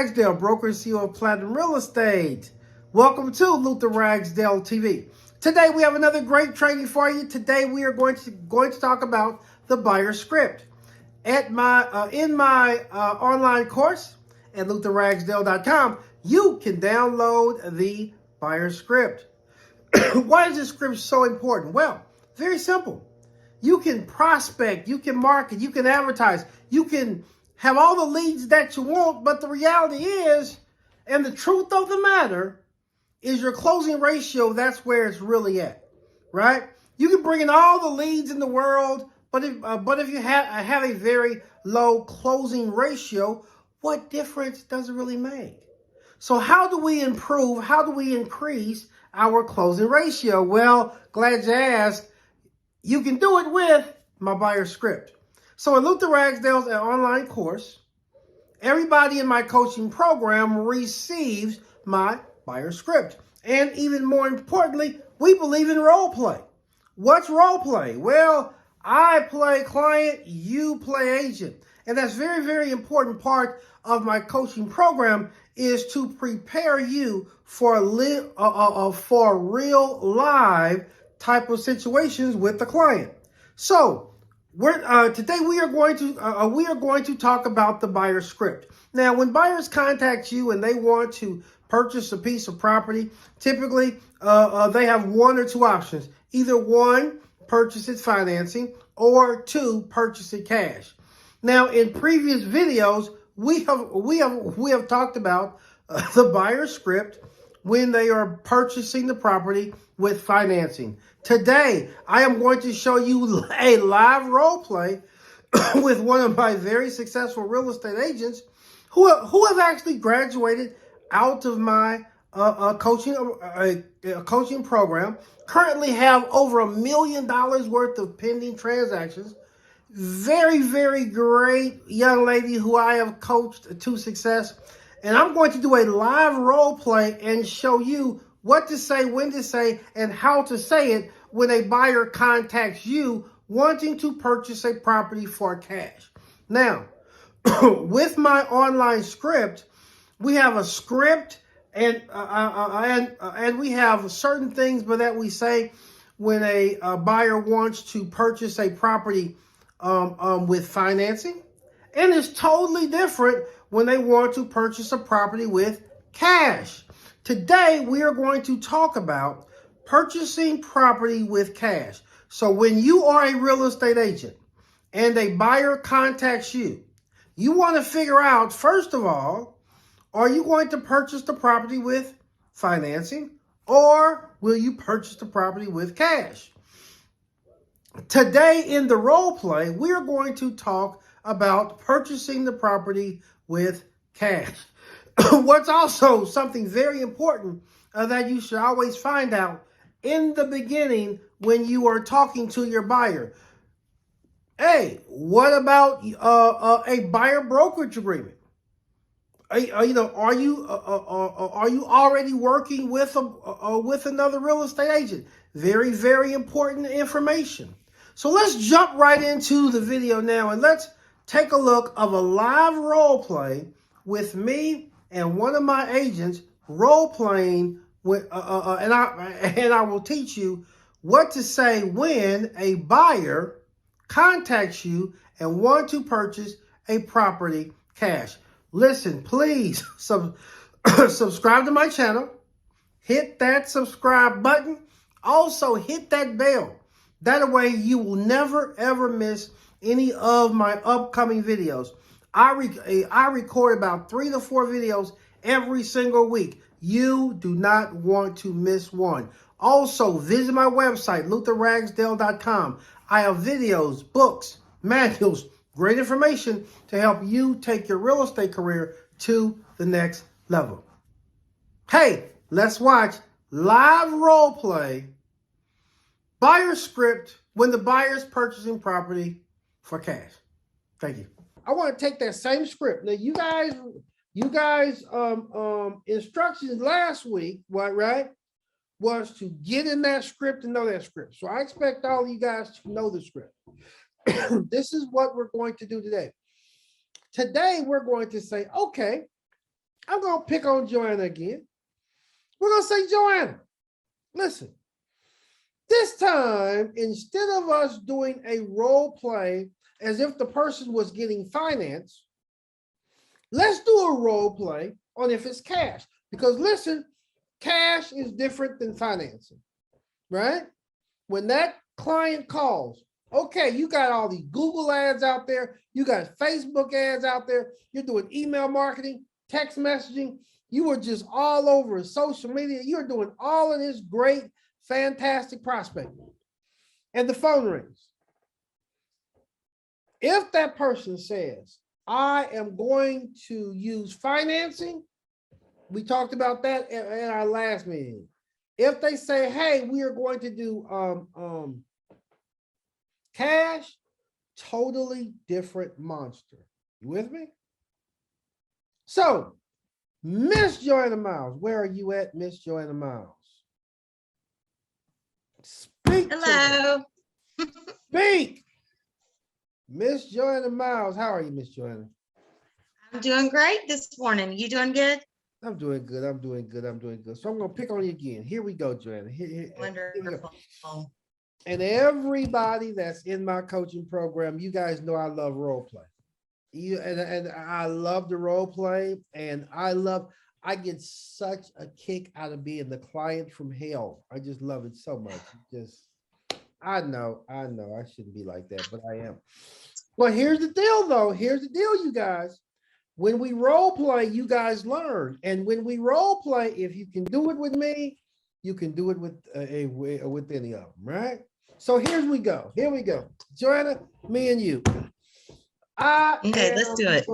Ragsdale, broker and CEO of Platinum Real Estate. Welcome to Luther Ragsdale TV. Today we have another great training for you. Today we are going to talk about the buyer script. At in my online course at lutherragsdale.com, you can download the buyer script. Why is this script so important? Well, very simple. You can prospect, you can market, you can advertise, you can have all the leads that you want, but the reality is, and the truth of the matter, is your closing ratio, that's where it's really at, right? You can bring in all the leads in the world, but if you have a very low closing ratio, what difference does it really make? So how do we improve, how do we increase our closing ratio? Well, glad you asked. You can do it with my buyer script. So in Luther Ragsdale's online course, everybody in my coaching program receives my buyer script. And even more importantly, we believe in role play. What's role play? Well, I play client, you play agent. And that's very, very important part of my coaching program is to prepare you for real live type of situations with the client. So today we are going to talk about the buyer script. Now, when buyers contact you and they want to purchase a piece of property, typically they have one or two options. Either one, purchase it financing, or two, purchase it cash. Now, in previous videos, we have talked about the buyer script when they are purchasing the property with financing. Today, I am going to show you a live role play with one of my very successful real estate agents who have actually graduated out of my coaching program, currently have over $1 million worth of pending transactions. Very, very great young lady who I have coached to success. And I'm going to do a live role play and show you what to say, when to say, and how to say it when a buyer contacts you wanting to purchase a property for cash. Now, with my online script, we have a script and we have certain things that we say when a buyer wants to purchase a property with financing, and it's totally different when they want to purchase a property with cash. Today, we are going to talk about purchasing property with cash. So when you are a real estate agent and a buyer contacts you, you want to figure out, first of all, are you going to purchase the property with financing, or will you purchase the property with cash? Today in the role play, we are going to talk about purchasing the property with cash. What's also something very important that you should always find out in the beginning when you are talking to your buyer. Hey, what about a buyer brokerage agreement? Are you already working with another real estate agent? Very, very important information. So let's jump right into the video now and let's take a look of a live role play with me and one of my agents role playing with, and I will teach you what to say when a buyer contacts you and want to purchase a property cash. Listen, please subscribe to my channel. Hit that subscribe button. Also, hit that bell. That way, you will never, ever miss any of my upcoming videos. I record about 3 to 4 videos every single week. You do not want to miss one. Also, visit my website, lutherragsdale.com. I have videos, books, manuals, great information to help you take your real estate career to the next level. Hey, let's watch live role play, buyer script when the buyer's purchasing property for cash. Thank you. I want to take that same script. Now, you guys instructions last week, right, was to get in that script and know that script. So I expect all of you guys to know the script. This is what we're going to do today. Today, we're going to say, okay, I'm going to pick on Joanna again. We're going to say, Joanna, listen, this time, instead of us doing a role play as if the person was getting finance, let's do a role play on if it's cash. Because listen, cash is different than financing, right? When that client calls, okay, you got all these Google ads out there, you got Facebook ads out there, you're doing email marketing, text messaging, you are just all over social media, you're doing all of this great, fantastic prospecting. And the phone rings. If that person says, I am going to use financing, we talked about that at our last meeting. If they say, hey, we are going to do cash, totally different monster. You with me? So, Miss Joanna Miles, where are you at, Miss Joanna Miles? Speak. Hello. Speak. Miss Joanna Miles, how are you, Miss Joanna? I'm doing great this morning. You doing good? I'm doing good. I'm doing good. I'm doing good. So I'm gonna pick on you again. Here we go, Joanna. Here we go. And everybody that's in my coaching program, you guys know I love role play. And I love the role play, and I get such a kick out of being the client from hell. I just love it so much. I know, I shouldn't be like that, but I am. Well, here's the deal, though. Here's the deal, you guys. When we role play, you guys learn. And when we role play, if you can do it with me, you can do it with any of them, right? So here we go. Here we go. Joanna, me and you. Let's do it.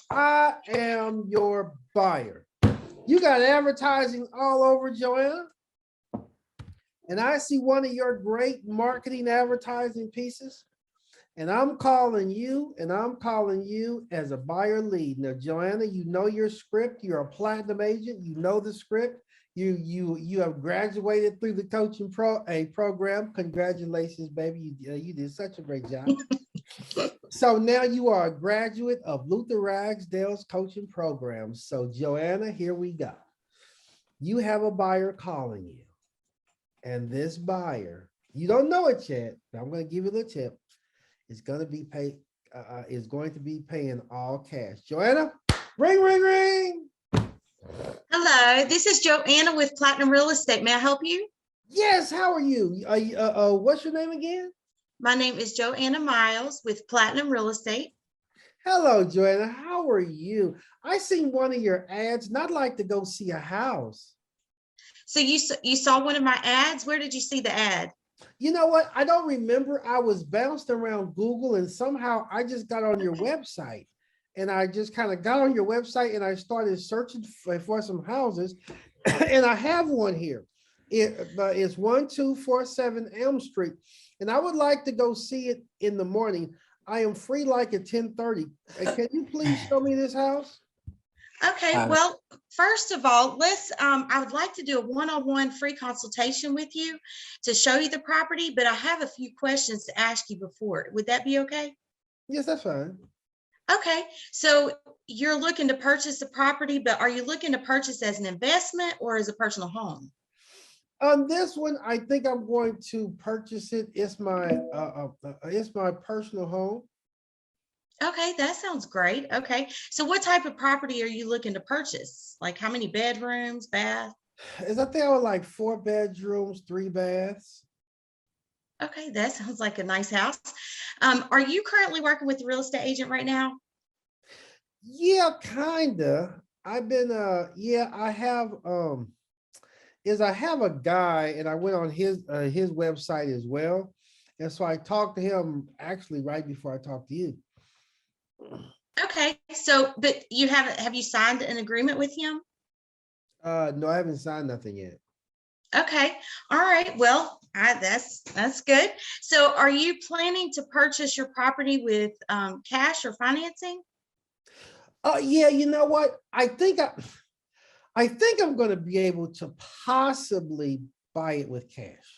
I am your buyer. You got advertising all over, Joanna. And I see one of your great marketing advertising pieces. And I'm calling you as a buyer lead. Now, Joanna, you know your script. You're a platinum agent. You know the script. You have graduated through the coaching program. Congratulations, baby. You did such a great job. So now you are a graduate of Luther Ragsdale's coaching program. So, Joanna, here we go. You have a buyer calling you. And this buyer, you don't know it yet, but I'm going to give you the tip. Is going to be paying all cash. Joanna, ring, ring, ring. Hello, this is Joanna with Platinum Real Estate. May I help you? Yes, how are you? What's your name again? My name is Joanna Miles with Platinum Real Estate. Hello, Joanna. How are you? I seen one of your ads, and I'd like to go see a house. So you saw one of my ads? Where did you see the ad? You know what? I don't remember. I was bounced around Google, and somehow I just got on your website. And I just kind of got on your website, and I started searching for some houses. And I have one here. It's 1247 Elm Street. And I would like to go see it in the morning. I am free like at 10:30. Can you please show me this house? Okay, well, first of all, I would like to do a one-on-one free consultation with you to show you the property, but I have a few questions to ask you before. Would that be okay? Yes, that's fine. Okay, so you're looking to purchase the property, but are you looking to purchase as an investment or as a personal home? On this one, I think I'm going to purchase it. It's my personal home. Okay, that sounds great. Okay, so what type of property are you looking to purchase? Like how many bedrooms, bath? I think I would like 4 bedrooms, 3 baths. Okay, that sounds like a nice house. Are you currently working with a real estate agent right now? Yeah, kinda. I've been I have I have a guy, and I went on his website as well. And so I talked to him actually right before I talked to you. Okay, so but have you signed an agreement with him? No, I haven't signed nothing yet. Okay, all right. Well, that's good. So are you planning to purchase your property with cash or financing? Yeah, you know what? I think I'm going to be able to possibly buy it with cash.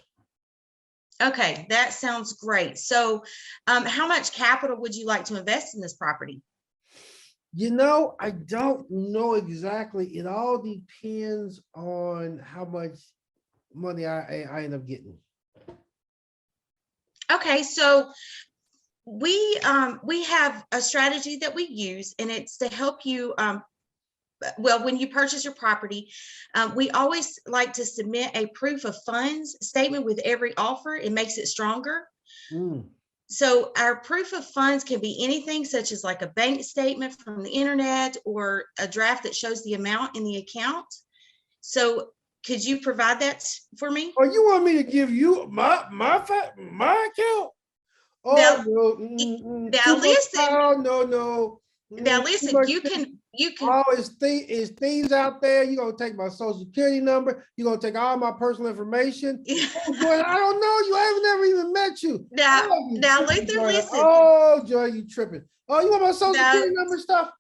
Okay, that sounds great. So how much capital would you like to invest in this property? I don't know exactly. It all depends on how much money I end up getting. Okay, so we have a strategy that we use, and it's to help you. Well, when you purchase your property, we always like to submit a proof of funds statement with every offer. It makes it stronger. Mm. So our proof of funds can be anything such as like a bank statement from the internet or a draft that shows the amount in the account. So could you provide that for me? Oh, you want me to give you my account? Oh Now, no, too now much. listen, Oh no. now Too listen, much. you can Oh, it's thieves out there. You're gonna take my social security number. You're gonna take all my personal information. Oh, Joy, I don't know you. I haven't never even met you. now Oh, you now tripping, listen, Joy. listen. Oh, Joy, you tripping. Oh, you want my social Now, security number stuff?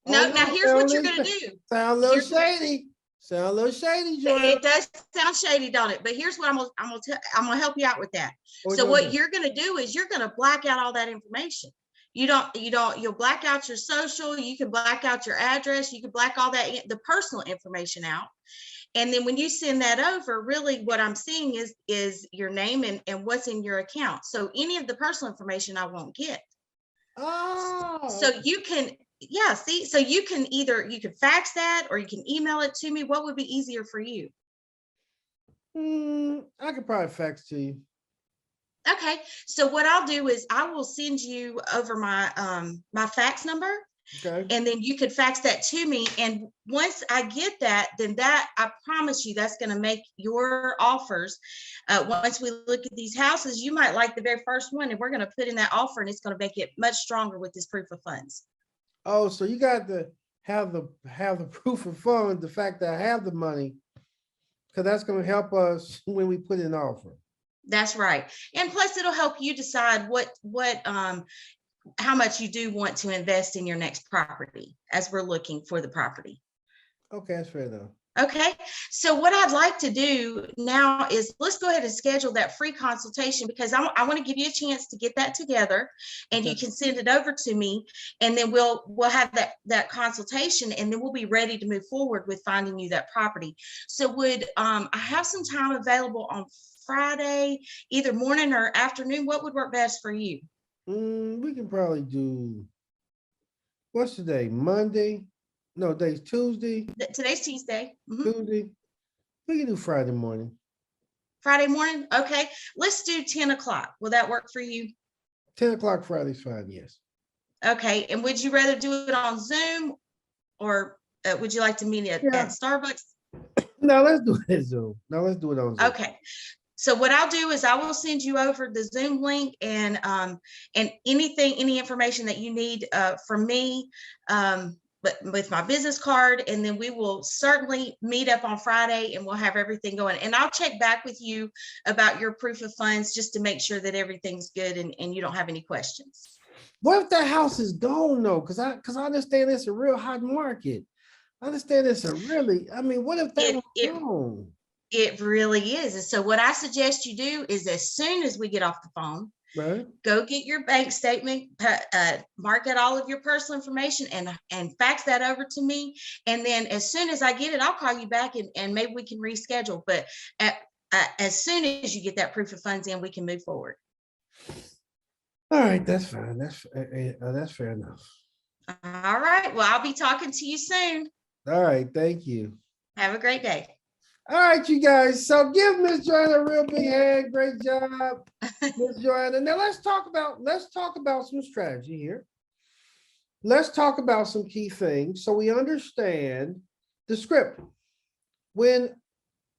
Oh now no, here's what you're gonna do. sound a little You're shady. Sound a little shady, Joy. It does sound shady, don't it? But here's what I'm gonna help you out with that. What So you gonna what do? you're gonna do is you're gonna black out all that information. You'll black out your social, you can black out your address, you can black all that the personal information out. And then when you send that over, really what I'm seeing is your name and what's in your account. So any of the personal information I won't get. Oh, So you can, yeah, see, so you can you can fax that or you can email it to me. What would be easier for you? I could probably fax to you. Okay, so what I'll do is I will send you over my fax number, Okay. and then you could fax that to me. And once I get that, then that I promise you that's going to make your offers. Once we look at these houses, you might like the very first one, and we're going to put in that offer, and it's going to make it much stronger with this proof of funds. Oh, so you got to have the proof of funds, the fact that I have the money, because that's going to help us when we put in an offer. That's right. And plus it'll help you decide how much you do want to invest in your next property as we're looking for the property. Okay, that's fair enough. Okay, so what I'd like to do now is let's go ahead and schedule that free consultation, because I want to give you a chance to get that together, and you can send it over to me, and then we'll have that consultation, and then we'll be ready to move forward with finding you that property. So would I have some time available on Friday, either morning or afternoon? What would work best for you? We can probably do, what's today? Monday? No, today's Tuesday. Today's Tuesday. Tuesday. We can do Friday morning. Friday morning? Okay, let's do 10 o'clock. Will that work for you? 10 o'clock Friday's fine, yes. Okay, and would you rather do it on Zoom, or would you like to meet at Starbucks? No, let's do it on Zoom. No, let's do it on Zoom. Okay, so what I'll do is I will send you over the Zoom link and any information that you need from me, but with my business card, and then we will certainly meet up on Friday and we'll have everything going. And I'll check back with you about your proof of funds just to make sure that everything's good and you don't have any questions. What if that house is gone though? Because I understand it's a real hot market. I understand it's a really, what if that was gone? It really is. And so what I suggest you do is, as soon as we get off the phone, right, go get your bank statement, mark out all of your personal information and fax that over to me. And then as soon as I get it, I'll call you back and maybe we can reschedule. But as soon as you get that proof of funds in, we can move forward. All right, that's fine. That's fair enough. All right. Well, I'll be talking to you soon. All right. Thank you. Have a great day. All right, you guys. So give Miss Joanna a real big hand. Great job, Miss Joanna. Now let's talk about some strategy here. Let's talk about some key things so we understand the script. When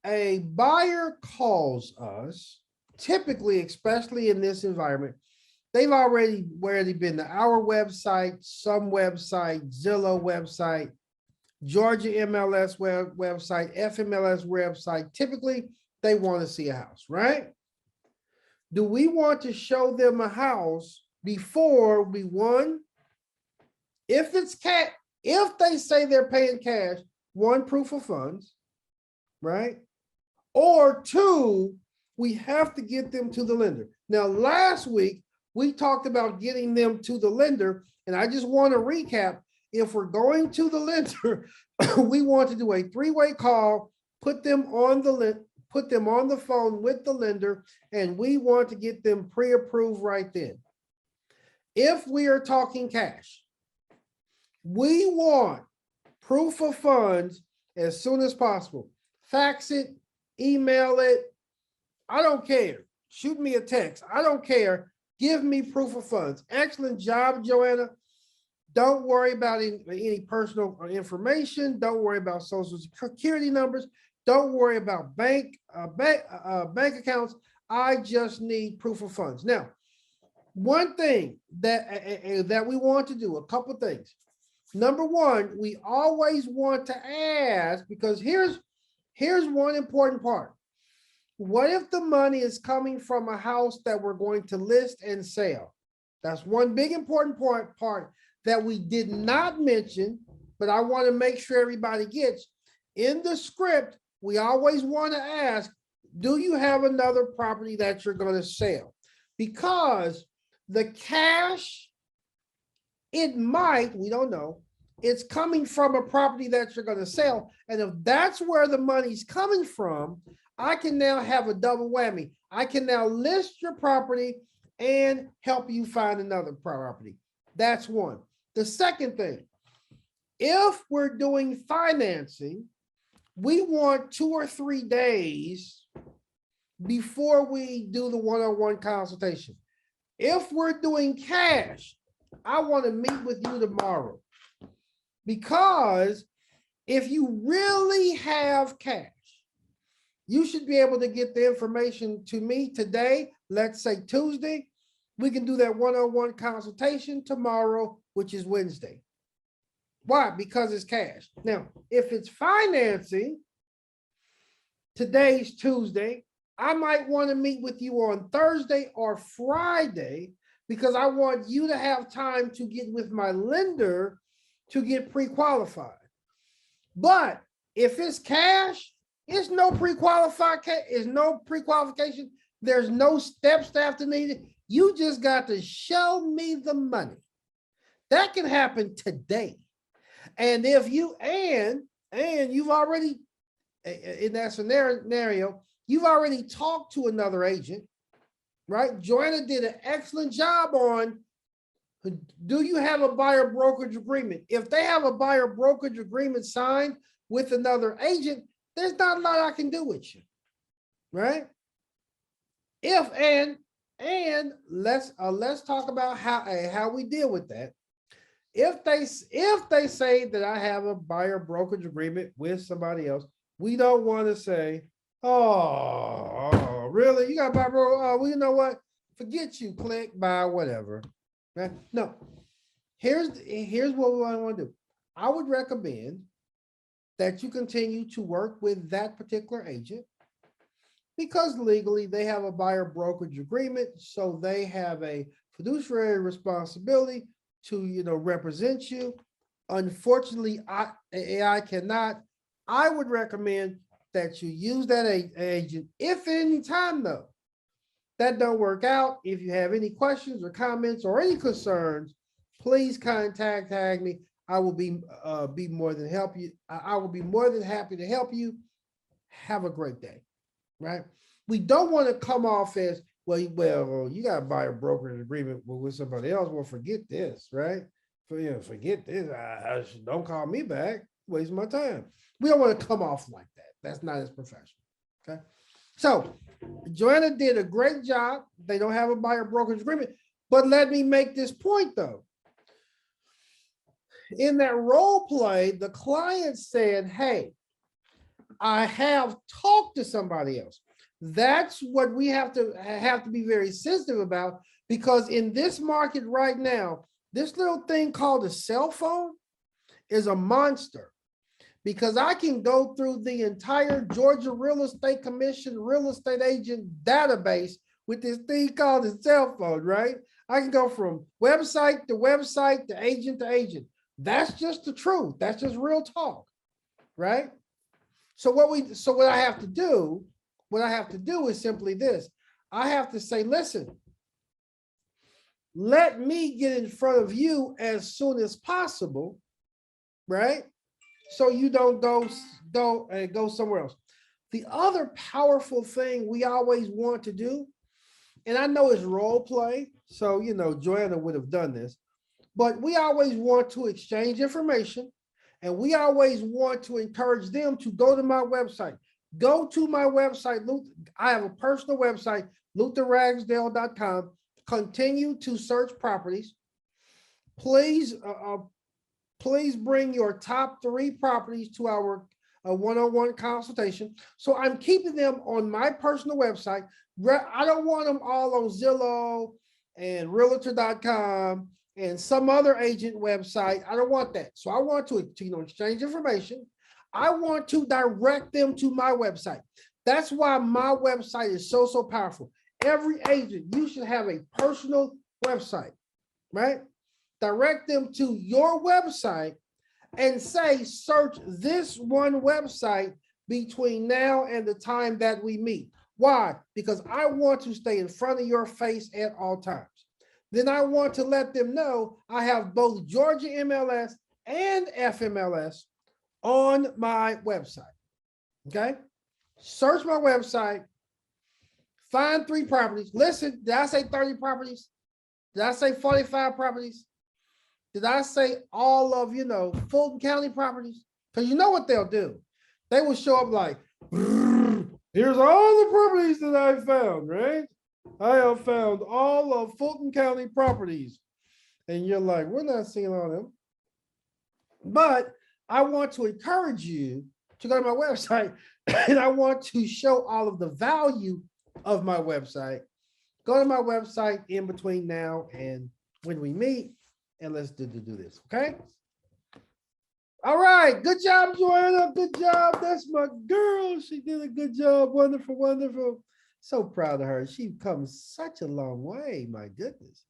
a buyer calls us, typically, especially in this environment, they've already been to our website, some website, Zillow website, Georgia MLS website, FMLS website. Typically, they want to see a house, right? Do we want to show them a house before we, one, if it's cash, if they say they're paying cash, one, proof of funds, right? Or two, we have to get them to the lender. Now, last week, we talked about getting them to the lender, and I just want to recap. if we're going to the lender, we want to do a three-way call, put them on the phone with the lender, and we want to get them pre-approved right then. If we are talking cash, we want proof of funds as soon as possible. Fax it, email it. I don't care. Shoot me a text. I don't care. Give me proof of funds. Excellent job, Joanna. Don't worry about any personal information. Don't worry about social security numbers. Don't worry about bank accounts. I just need proof of funds. Now, one thing that we want to do, a couple things. Number one, we always want to ask, because here's one important part. What if the money is coming from a house that we're going to list and sell? That's one big important part that we did not mention, but I want to make sure everybody gets. In the script, we always want to ask, do you have another property that you're going to sell? Because the cash, it might, we don't know, it's coming from a property that you're going to sell. And if that's where the money's coming from, I can now have a double whammy. I can now list your property and help you find another property. That's one. The second thing, if we're doing financing, we want 2 or 3 days before we do the one-on-one consultation. If we're doing cash, I want to meet with you tomorrow, because if you really have cash, you should be able to get the information to me today, let's say Tuesday. We can do that one-on-one consultation tomorrow, which is Wednesday. Why? Because it's cash. Now, if it's financing, today's Tuesday, I might want to meet with you on Thursday or Friday, because I want you to have time to get with my lender to get pre-qualified. But if it's cash, it's no pre-qualification. There's no steps to have to need it. You just got to show me the money. That can happen today. And if you, and you've already, in that scenario, you've already talked to another agent, right? Joanna did an excellent job on, do you have a buyer brokerage agreement? If they have a buyer brokerage agreement signed with another agent, there's not a lot I can do with you, right? And let's talk about how we deal with that. If they say that I have a buyer brokerage agreement with somebody else, we don't want to say, oh, really? You got a buyer brokerage? Oh, well, you know what? Forget you, click, buy, whatever. Right? No. Here's what we want to do. I would recommend that you continue to work with that particular agent, because legally they have a buyer brokerage agreement, so they have a fiduciary responsibility to, represent you. Unfortunately, I cannot. I would recommend that you use that agent. If any time though that don't work out, if you have any questions or comments or any concerns, please contact me. I will be more than help you. I will be more than happy to help you. Have a great day, right? We don't want to come off as, well, you got to buy a brokerage agreement with somebody else. Well, forget this, right? Forget this. Don't call me back. Waste my time. We don't want to come off like that. That's not as professional. Okay. So Joanna did a great job. They don't have a buyer brokerage agreement, but let me make this point though. In that role play, the client said, hey, I have talked to somebody else. That's what we have to be very sensitive about, because in this market right now, this little thing called a cell phone is a monster, because I can go through the entire Georgia Real Estate Commission real estate agent database with this thing called a cell phone, right? I can go from website to website to agent. That's just the truth. That's just real talk, right? So what I have to do is simply this. I have to say, listen, let me get in front of you as soon as possible, right? So you don't go somewhere else. The other powerful thing we always want to do, and I know it's role play, so Joanna would have done this, but we always want to exchange information, and we always want to encourage them to go to my website. Go to my website. I have a personal website, LutherRagsdale.com. Continue to search properties. Please bring your top 3 properties to our one-on-one consultation. So I'm keeping them on my personal website. I don't want them all on Zillow and Realtor.com and some other agent website. I don't want that. So I want to exchange information. I want to direct them to my website. That's why my website is so powerful. Every agent, you should have a personal website, right? Direct them to your website and say, search this one website between now and the time that we meet. Why? Because I want to stay in front of your face at all times. Then I want to let them know I have both Georgia MLS and FMLS on my website. Okay? Search my website, find 3 properties. Listen, did I say 30 properties? Did I say 45 properties? Did I say all of, Fulton County properties? Because you know what they'll do. They will show up like, here's all the properties that I found, right? I have found all of Fulton County properties. And you're like, we're not seeing all of them. But I want to encourage you to go to my website, and I want to show all of the value of my website. Go to my website in between now and when we meet, and let's do this, okay? All right, good job, Joanna. Good job. That's my girl. She did a good job. Wonderful, wonderful. So proud of her. She's come such a long way. My goodness.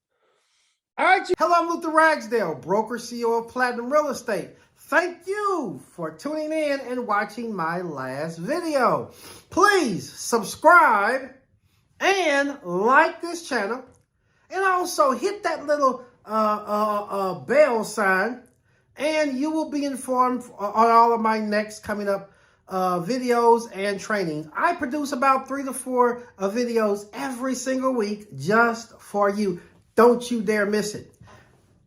All right. Hello, I'm Luther Ragsdale, broker, CEO of Platinum Real Estate. Thank you for tuning in and watching my last video. Please subscribe and like this channel, and also hit that little bell sign, and you will be informed on all of my next coming up videos and trainings. I produce about 3 to 4 videos every single week just for you. Don't you dare miss it.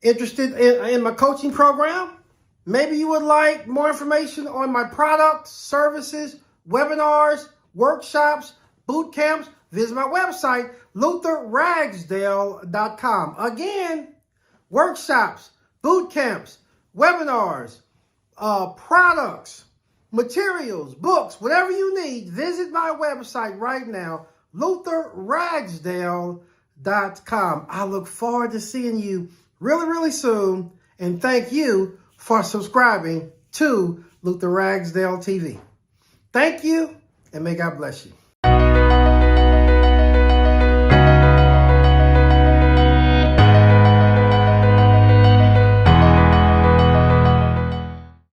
Interested in my coaching program? Maybe you would like more information on my products, services, webinars, workshops, boot camps. Visit my website, LutherRagsdale.com. Again, workshops, boot camps, webinars, products, materials, books, whatever you need, visit my website right now, LutherRagsdale.com. I look forward to seeing you really soon, and thank you for subscribing to Luther Ragsdale TV. Thank you, and may God bless you.